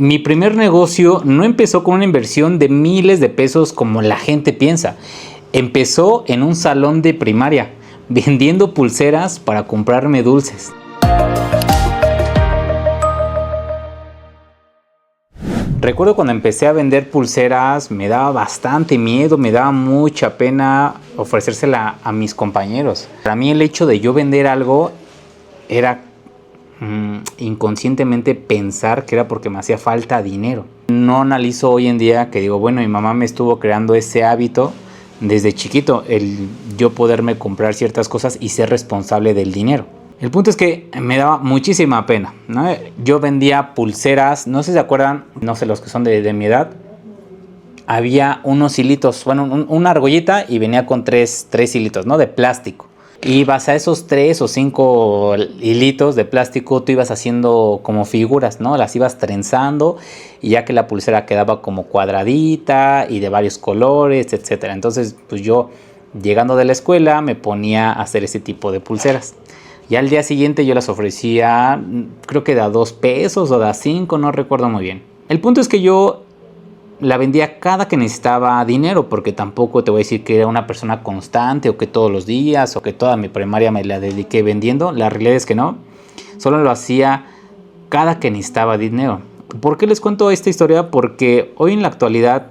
Mi primer negocio no empezó con una inversión de miles de pesos como la gente piensa. Empezó en un salón de primaria, vendiendo pulseras para comprarme dulces. Recuerdo cuando empecé a vender pulseras, me daba bastante miedo, me daba mucha pena ofrecérsela a mis compañeros. Para mí el hecho de yo vender algo era inconscientemente pensar que era porque me hacía falta dinero. No analizo hoy en día que digo, bueno, mi mamá me estuvo creando ese hábito desde chiquito, el yo poderme comprar ciertas cosas y ser responsable del dinero. El punto es que me daba muchísima pena, ¿no? Yo vendía pulseras, no sé si se acuerdan, no sé los que son de mi edad, había unos hilitos, bueno, una argollita y venía con tres hilitos, ¿no? De plástico. Y vas a esos 3 o 5 hilitos de plástico, tú ibas haciendo como figuras, ¿no? Las ibas trenzando y ya que la pulsera quedaba como cuadradita y de varios colores, etcétera. Entonces, pues yo, llegando de la escuela, me ponía a hacer ese tipo de pulseras. Y al día siguiente yo las ofrecía, creo que de a 2 pesos o de a 5, no recuerdo muy bien. El punto es que yo la vendía cada que necesitaba dinero, porque tampoco te voy a decir que era una persona constante o que todos los días o que toda mi primaria me la dediqué vendiendo. La realidad es que no, solo lo hacía cada que necesitaba dinero. ¿Por qué les cuento esta historia? Porque hoy en la actualidad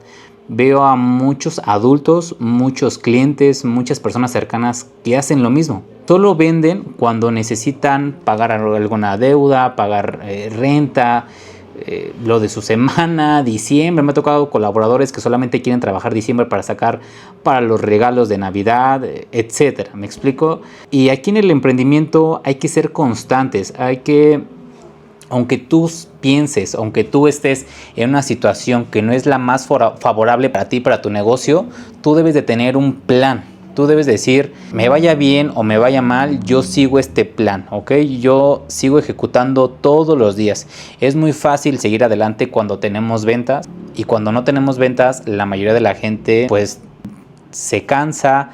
veo a muchos adultos, muchos clientes, muchas personas cercanas que hacen lo mismo. Solo venden cuando necesitan pagar alguna deuda, pagar renta, lo de su semana, diciembre. Me ha tocado colaboradores que solamente quieren trabajar diciembre para sacar para los regalos de Navidad, etcétera. ¿Me explico? Y aquí en el emprendimiento hay que ser constantes, hay que, aunque tú pienses, aunque tú estés en una situación que no es la más favorable para ti, para tu negocio, tú debes de tener un plan. Tú debes decir, me vaya bien o me vaya mal, yo sigo este plan, ¿ok? Yo sigo ejecutando todos los días. Es muy fácil seguir adelante cuando tenemos ventas, y cuando no tenemos ventas, la mayoría de la gente pues se cansa,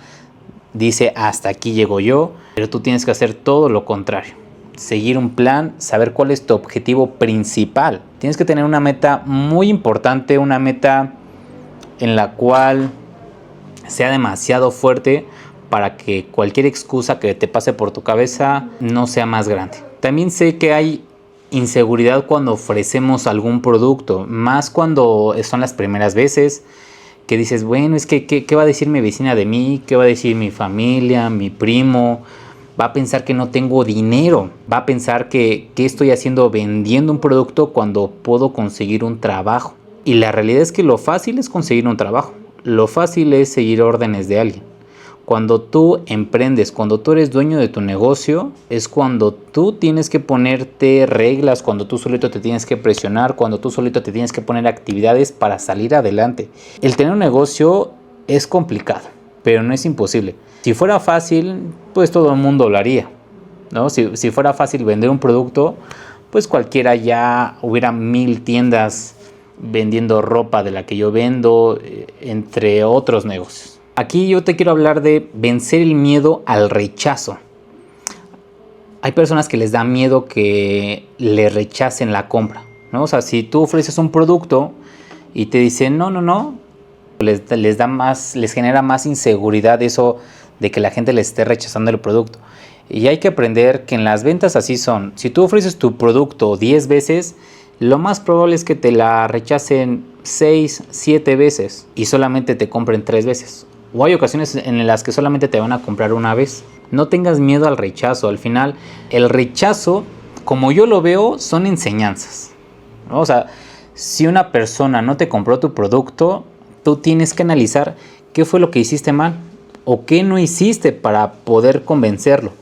dice hasta aquí llego yo, pero tú tienes que hacer todo lo contrario. Seguir un plan, saber cuál es tu objetivo principal. Tienes que tener una meta muy importante, una meta en la cual sea demasiado fuerte para que cualquier excusa que te pase por tu cabeza no sea más grande. También sé que hay inseguridad cuando ofrecemos algún producto, más cuando son las primeras veces que dices, bueno, es que ¿qué va a decir mi vecina de mí? ¿Qué va a decir mi familia, mi primo? Va a pensar que no tengo dinero, va a pensar que ¿qué estoy haciendo vendiendo un producto cuando puedo conseguir un trabajo? Y la realidad es que lo fácil es conseguir un trabajo. Lo fácil es seguir órdenes de alguien. Cuando tú emprendes, cuando tú eres dueño de tu negocio, es cuando tú tienes que ponerte reglas, cuando tú solito te tienes que presionar, cuando tú solito te tienes que poner actividades para salir adelante. El tener un negocio es complicado, pero no es imposible. Si fuera fácil, pues todo el mundo lo haría, ¿no? Si fuera fácil vender un producto, pues cualquiera ya hubiera 1000 tiendas vendiendo ropa de la que yo vendo, entre otros negocios. Aquí yo te quiero hablar de vencer el miedo al rechazo. Hay personas que les da miedo que le rechacen la compra, ¿no? O sea, si tú ofreces un producto y te dicen no, les genera más inseguridad eso de que la gente les esté rechazando el producto. Y hay que aprender que en las ventas así son. Si tú ofreces tu producto 10 veces, lo más probable es que te la rechacen 6, 7 veces y solamente te compren 3 veces. O hay ocasiones en las que solamente te van a comprar una vez. No tengas miedo al rechazo. Al final, el rechazo, como yo lo veo, son enseñanzas, ¿no? O sea, si una persona no te compró tu producto, tú tienes que analizar qué fue lo que hiciste mal o qué no hiciste para poder convencerlo.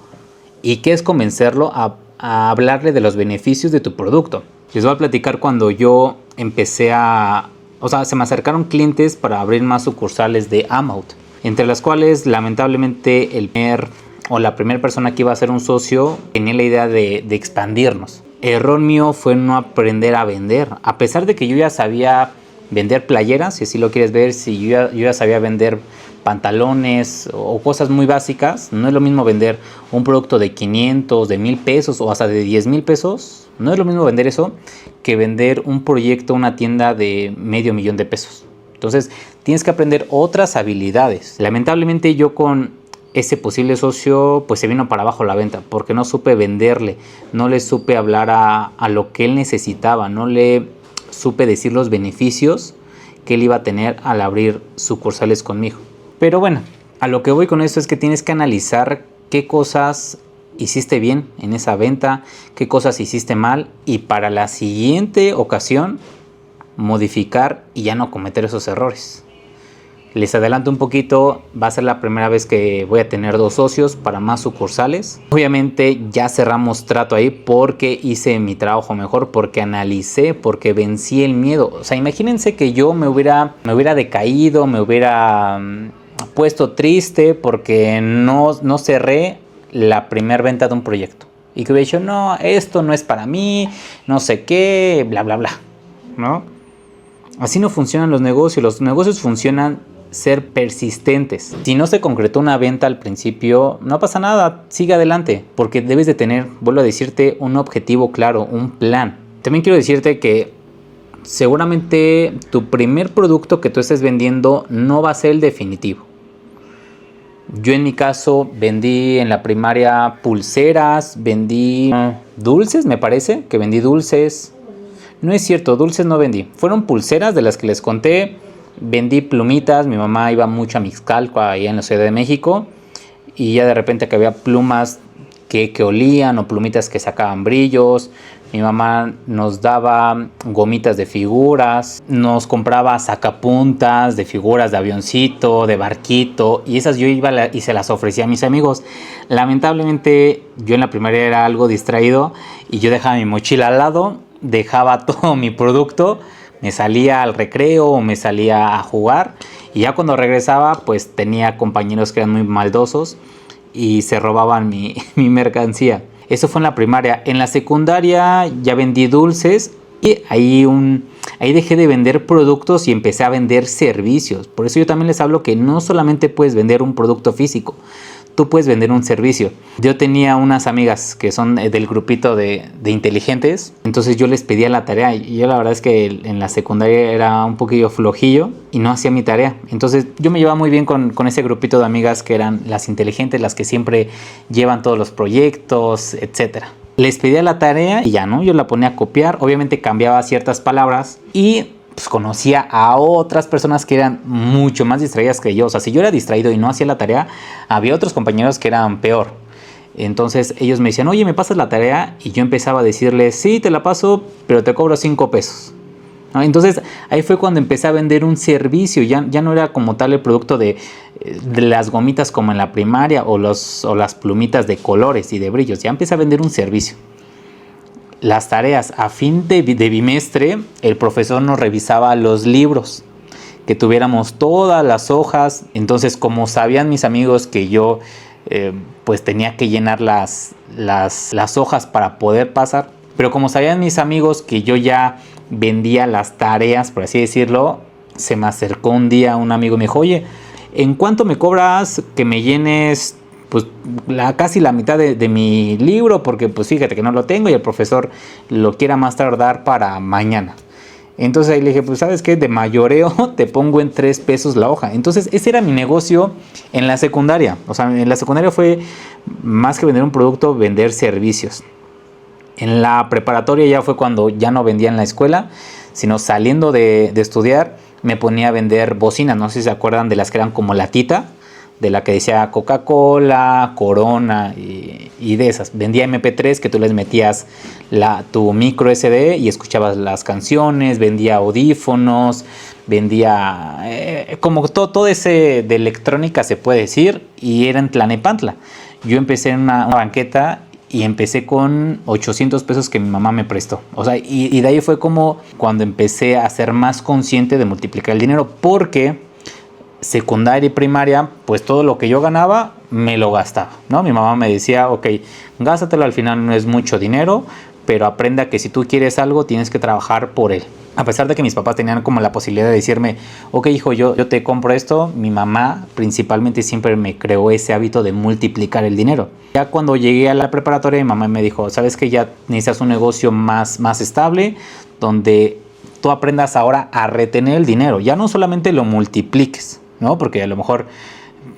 ¿Y qué es convencerlo? A hablarle de los beneficios de tu producto. Les voy a platicar cuando yo empecé se me acercaron clientes para abrir más sucursales de Amout, entre las cuales lamentablemente la primera persona que iba a ser un socio tenía la idea de expandirnos. Error mío fue no aprender a vender, a pesar de que yo ya sabía vender playeras, si así lo quieres ver, si yo ya sabía vender pantalones o cosas muy básicas. No es lo mismo vender un producto de 500, de 1000 pesos o hasta de 10,000 pesos No es lo mismo vender eso que vender un proyecto, una tienda de $500,000. Entonces tienes que aprender otras habilidades. Lamentablemente yo con ese posible socio pues se vino para abajo la venta porque no supe venderle, no le supe hablar a lo que él necesitaba, no le supe decir los beneficios que él iba a tener al abrir sucursales conmigo. Pero bueno, a lo que voy con esto es que tienes que analizar qué cosas hiciste bien en esa venta, qué cosas hiciste mal y para la siguiente ocasión modificar y ya no cometer esos errores. Les adelanto un poquito, va a ser la primera vez que voy a tener 2 socios para más sucursales. Obviamente ya cerramos trato ahí porque hice mi trabajo mejor, porque analicé, porque vencí el miedo. O sea, imagínense que yo me hubiera decaído, me hubiera puesto triste porque no cerré la primera venta de un proyecto. Y que hubiera dicho, no, esto no es para mí, no sé qué, bla, bla, bla, ¿no? Así no funcionan los negocios. Los negocios funcionan ser persistentes. Si no se concretó una venta al principio, no pasa nada, sigue adelante, porque debes de tener, vuelvo a decirte, un objetivo claro, un plan. También quiero decirte que seguramente tu primer producto que tú estés vendiendo no va a ser el definitivo. Yo en mi caso vendí en la primaria pulseras, vendí dulces, me parece, que vendí dulces. No es cierto, dulces no vendí. Fueron pulseras de las que les conté. Vendí plumitas, mi mamá iba mucho a Mixcalco, allá en la Ciudad de México, y ya de repente que había plumas que olían o plumitas que sacaban brillos. Mi mamá nos daba gomitas de figuras, nos compraba sacapuntas de figuras de avioncito, de barquito, y esas yo iba y se las ofrecía a mis amigos. Lamentablemente yo en la primaria era algo distraído y yo dejaba mi mochila al lado, dejaba todo mi producto, me salía al recreo o me salía a jugar y ya cuando regresaba pues tenía compañeros que eran muy maldosos y se robaban mi mercancía. Eso fue en la primaria. En la secundaria ya vendí dulces y ahí dejé de vender productos y empecé a vender servicios. Por eso yo también les hablo que no solamente puedes vender un producto físico, tú puedes vender un servicio. Yo tenía unas amigas que son del grupito de inteligentes, entonces yo les pedía la tarea y yo la verdad es que en la secundaria era un poquillo flojillo y no hacía mi tarea. Entonces yo me llevaba muy bien con ese grupito de amigas que eran las inteligentes, las que siempre llevan todos los proyectos, etc. Les pedía la tarea y ya, ¿no? Yo la ponía a copiar, obviamente cambiaba ciertas palabras y pues conocía a otras personas que eran mucho más distraídas que yo. O sea, si yo era distraído y no hacía la tarea, había otros compañeros que eran peor. Entonces ellos me decían, oye, ¿me pasas la tarea? Y yo empezaba a decirles, sí, te la paso, pero te cobro 5 pesos. ¿No? Entonces ahí fue cuando empecé a vender un servicio. Ya no era como tal el producto de las gomitas como en la primaria o las plumitas de colores y de brillos. Ya empecé a vender un servicio. Las tareas a fin de bimestre, el profesor nos revisaba los libros, que tuviéramos todas las hojas. Entonces, como sabían mis amigos que yo pues tenía que llenar las hojas para poder pasar, pero como sabían mis amigos que yo ya vendía las tareas, por así decirlo, se me acercó un día un amigo y me dijo, oye, ¿en cuánto me cobras que me llenes pues casi la mitad de mi libro? Porque pues fíjate que no lo tengo y el profesor lo quiera más tardar para mañana. Entonces ahí le dije, pues ¿sabes qué? De mayoreo te pongo en 3 pesos la hoja. Entonces ese era mi negocio en la secundaria. O sea, en la secundaria fue más que vender un producto, vender servicios. En la preparatoria ya fue cuando ya no vendía en la escuela, sino saliendo de estudiar me ponía a vender bocinas. No sé si se acuerdan de las que eran como latita, de la que decía Coca-Cola, Corona y de esas. Vendía MP3 que tú les metías tu micro SD y escuchabas las canciones, vendía audífonos, vendía como todo ese de electrónica se puede decir, y era en Tlanepantla. Yo empecé en una banqueta y empecé con 800 pesos que mi mamá me prestó. O sea, y de ahí fue como cuando empecé a ser más consciente de multiplicar el dinero, porque secundaria y primaria, pues todo lo que yo ganaba me lo gastaba, ¿no? Mi mamá me decía, ok, gástatelo, al final no es mucho dinero, pero aprenda que si tú quieres algo, tienes que trabajar por él. A pesar de que mis papás tenían como la posibilidad de decirme, ok hijo, yo te compro esto, mi mamá principalmente siempre me creó ese hábito de multiplicar el dinero. Ya cuando llegué a la preparatoria, mi mamá me dijo, sabes que ya necesitas un negocio más estable, donde tú aprendas ahora a retener el dinero, ya no solamente lo multipliques, ¿no? Porque a lo mejor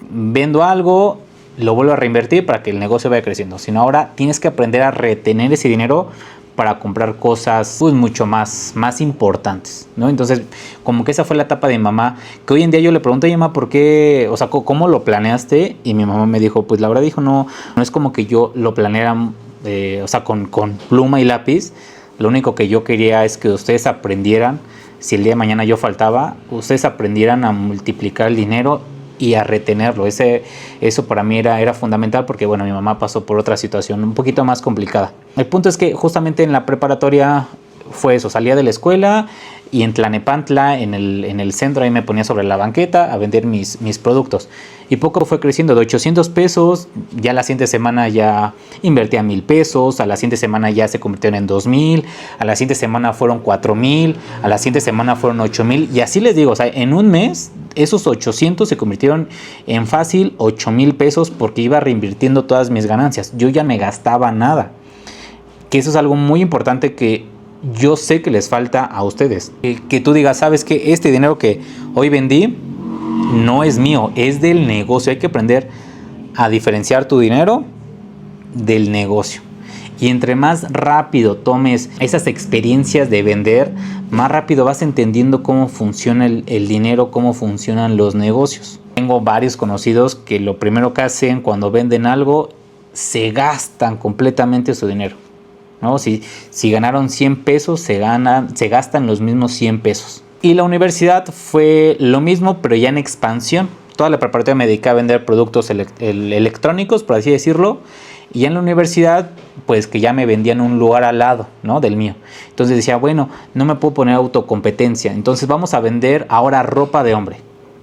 vendo algo, lo vuelvo a reinvertir para que el negocio vaya creciendo, sino ahora tienes que aprender a retener ese dinero para comprar cosas pues mucho más importantes, ¿no? Entonces, como que esa fue la etapa de mi mamá, que hoy en día yo le pregunto a mi mamá por qué, o sea, ¿cómo lo planeaste? Y mi mamá me dijo, pues la verdad dijo, no es como que yo lo planeara, o sea, con pluma y lápiz. Lo único que yo quería es que ustedes aprendieran, si el día de mañana yo faltaba, ustedes aprendieran a multiplicar el dinero y a retenerlo. Eso para mí era fundamental, porque bueno, mi mamá pasó por otra situación un poquito más complicada. El punto es que justamente en la preparatoria fue eso, salía de la escuela y en Tlalnepantla, en el centro, ahí me ponía sobre la banqueta a vender mis productos. Y poco fue creciendo, de 800 pesos, ya la siguiente semana ya invertía 1,000 pesos, a la siguiente semana ya se convirtieron en 2,000, a la siguiente semana fueron 4,000, a la siguiente semana fueron 8,000, y así les digo, o sea, en un mes esos 800 se convirtieron en fácil 8,000 pesos, porque iba reinvirtiendo todas mis ganancias, yo ya me gastaba nada. Que eso es algo muy importante que yo sé que les falta a ustedes. Que tú digas, sabes que este dinero que hoy vendí no es mío, es del negocio. Hay que aprender a diferenciar tu dinero del negocio. Y entre más rápido tomes esas experiencias de vender, más rápido vas entendiendo cómo funciona el dinero, cómo funcionan los negocios. Tengo varios conocidos que lo primero que hacen cuando venden algo, se gastan completamente su dinero, ¿no? Si ganaron 100 pesos, se gastan los mismos 100 pesos. Y la universidad fue lo mismo, pero ya en expansión. Toda la preparatoria me dediqué a vender productos electrónicos, por así decirlo. Y ya en la universidad, pues que ya me vendían un lugar al lado, ¿no? Del mío. Entonces decía, bueno, no me puedo poner autocompetencia. Entonces vamos a vender ahora ropa de hombre.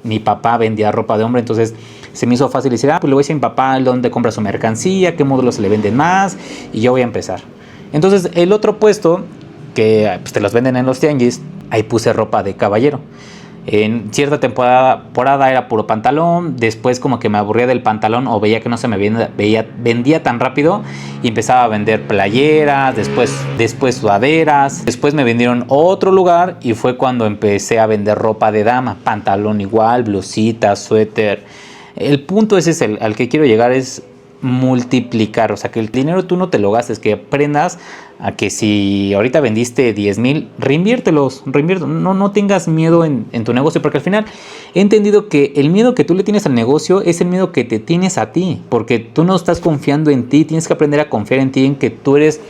Mi papá vendía ropa de hombre, entonces se me hizo fácil decir, pues le voy a decir a mi papá dónde compra su mercancía, qué módulos se le venden más, y yo voy a empezar. Entonces el otro puesto, que pues, te los venden en los tianguis, ahí puse ropa de caballero. En cierta temporada era puro pantalón, después como que me aburría del pantalón o veía que no se me vendía tan rápido y empezaba a vender playeras, después sudaderas, después me vendieron otro lugar y fue cuando empecé a vender ropa de dama, pantalón igual, blusita, suéter. El punto es al que quiero llegar, es multiplicar, o sea, que el dinero tú no te lo gastes, que aprendas a que si ahorita vendiste 10,000, reinviértelos, no tengas miedo en tu negocio, porque al final he entendido que el miedo que tú le tienes al negocio es el miedo que te tienes a ti, porque tú no estás confiando en ti, tienes que aprender a confiar en ti, en que tú eres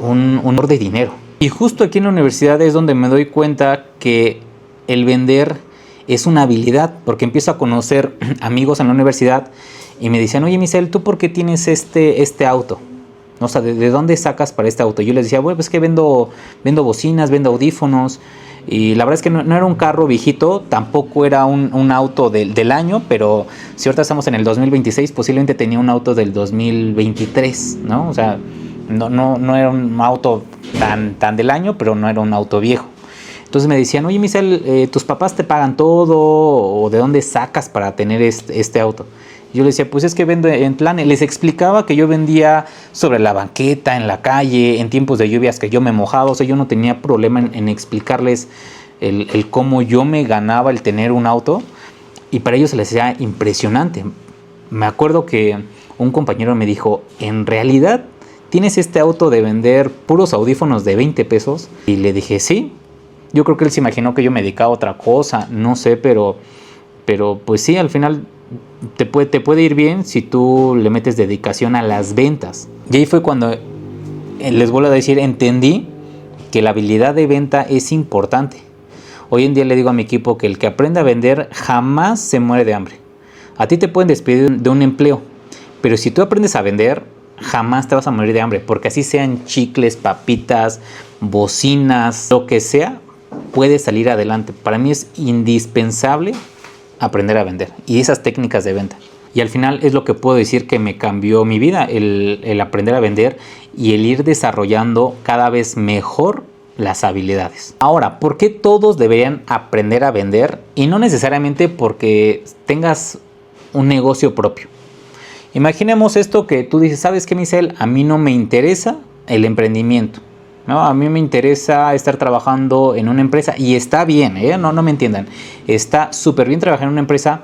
un honor de dinero. Y justo aquí en la universidad es donde me doy cuenta que el vender es una habilidad, porque empiezo a conocer amigos en la universidad y me decían, oye Misael, ¿tú por qué tienes este auto? O sea, ¿de dónde sacas para este auto? Yo les decía, bueno, pues que vendo bocinas, vendo audífonos. Y la verdad es que no era un carro viejito, tampoco era un auto del año, pero si ahorita estamos en el 2026, posiblemente tenía un auto del 2023, ¿no? O sea, no era un auto tan del año, pero no era un auto viejo. Entonces me decían, oye Misael, ¿tus papás te pagan todo? ¿O de dónde sacas para tener este auto? Yo les decía, pues es que vendo en plan, les explicaba que yo vendía sobre la banqueta, en la calle, en tiempos de lluvias que yo me mojaba, o sea, yo no tenía problema en explicarles el cómo yo me ganaba el tener un auto, y para ellos se les hacía impresionante. Me acuerdo que un compañero me dijo, ¿en realidad tienes este auto de vender puros audífonos de 20 pesos? Y le dije, sí. Yo creo que él se imaginó que yo me dedicaba a otra cosa, no sé, pero pues sí, al final te puede ir bien si tú le metes dedicación a las ventas. Y ahí fue cuando, les vuelvo a decir, entendí que la habilidad de venta es importante. Hoy en día le digo a mi equipo que el que aprende a vender jamás se muere de hambre. A ti te pueden despedir de un empleo, pero si tú aprendes a vender, jamás te vas a morir de hambre, porque así sean chicles, papitas, bocinas, lo que sea, puedes salir adelante. Para mí es indispensable aprender a vender y esas técnicas de venta. Y al final es lo que puedo decir que me cambió mi vida, el aprender a vender y el ir desarrollando cada vez mejor las habilidades. Ahora, ¿por qué todos deberían aprender a vender? Y no necesariamente porque tengas un negocio propio. Imaginemos esto que tú dices, ¿sabes qué, Misael? A mí no me interesa el emprendimiento, ¿no? A mí me interesa estar trabajando en una empresa y está bien, no me entiendan. Está súper bien trabajar en una empresa,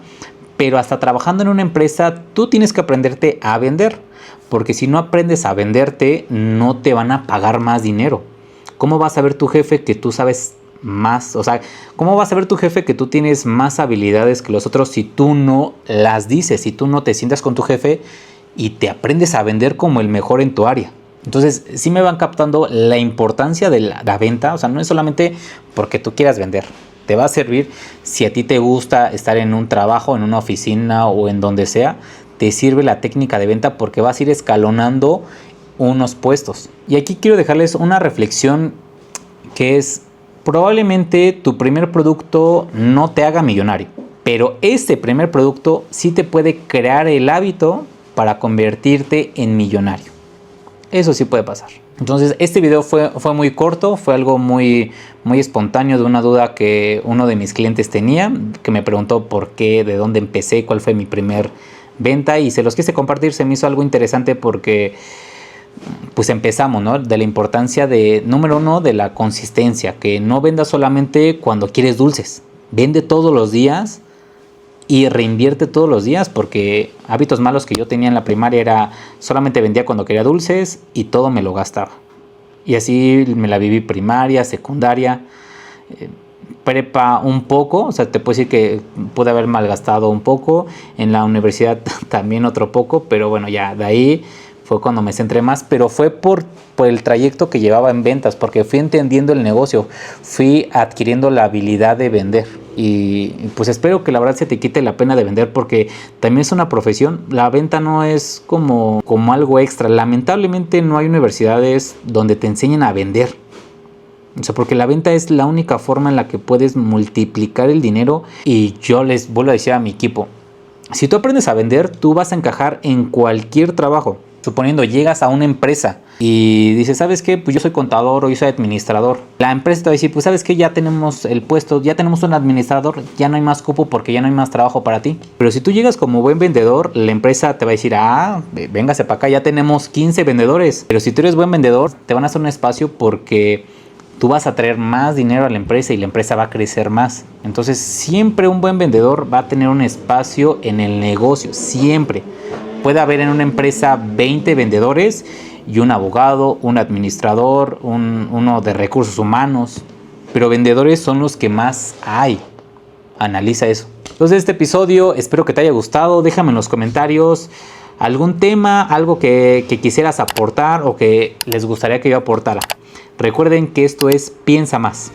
pero hasta trabajando en una empresa tú tienes que aprenderte a vender, porque si no aprendes a venderte no te van a pagar más dinero. ¿Cómo va a saber tu jefe que tú sabes más? O sea, ¿cómo va a saber tu jefe que tú tienes más habilidades que los otros si tú no las dices, si tú no te sientas con tu jefe y te aprendes a vender como el mejor en tu área? Entonces, sí me van captando la importancia de la venta. O sea, no es solamente porque tú quieras vender. Te va a servir si a ti te gusta estar en un trabajo, en una oficina o en donde sea. Te sirve la técnica de venta porque vas a ir escalonando unos puestos. Y aquí quiero dejarles una reflexión que es: probablemente tu primer producto no te haga millonario, pero este primer producto sí te puede crear el hábito para convertirte en millonario. Eso sí puede pasar. Entonces este video fue muy corto, fue algo muy espontáneo de una duda que uno de mis clientes tenía, que me preguntó por qué, de dónde empecé, cuál fue mi primer venta, y se los quise compartir. Se me hizo algo interesante porque pues empezamos, ¿no? De la importancia de, número uno, de la consistencia, que no vendas solamente cuando quieres dulces, vende todos los días y reinvierte todos los días, porque hábitos malos que yo tenía en la primaria era solamente vendía cuando quería dulces y todo me lo gastaba. Y así me la viví primaria, secundaria, prepa un poco, o sea, te puedo decir que pude haber malgastado un poco, en la universidad también otro poco, pero bueno, ya de ahí fue cuando me centré más, pero fue por el trayecto que llevaba en ventas, porque fui entendiendo el negocio, fui adquiriendo la habilidad de vender. Y pues espero que la verdad se te quite la pena de vender, porque también es una profesión. La venta no es como algo extra. Lamentablemente no hay universidades donde te enseñen a vender. O sea, porque la venta es la única forma en la que puedes multiplicar el dinero. Y yo les vuelvo a decir a mi equipo, si tú aprendes a vender, tú vas a encajar en cualquier trabajo. Suponiendo llegas a una empresa y dices, ¿sabes qué? Pues yo soy contador o yo soy administrador. La empresa te va a decir, pues ¿sabes qué? Ya tenemos el puesto, ya tenemos un administrador, ya no hay más cupo porque ya no hay más trabajo para ti. Pero si tú llegas como buen vendedor, la empresa te va a decir, véngase para acá, ya tenemos 15 vendedores. Pero si tú eres buen vendedor, te van a hacer un espacio porque tú vas a traer más dinero a la empresa y la empresa va a crecer más. Entonces siempre un buen vendedor va a tener un espacio en el negocio, siempre. Puede haber en una empresa 20 vendedores y un abogado, un administrador, uno de recursos humanos. Pero vendedores son los que más hay. Analiza eso. Entonces este episodio espero que te haya gustado. Déjame en los comentarios algún tema, algo que quisieras aportar o que les gustaría que yo aportara. Recuerden que esto es Piensa Más.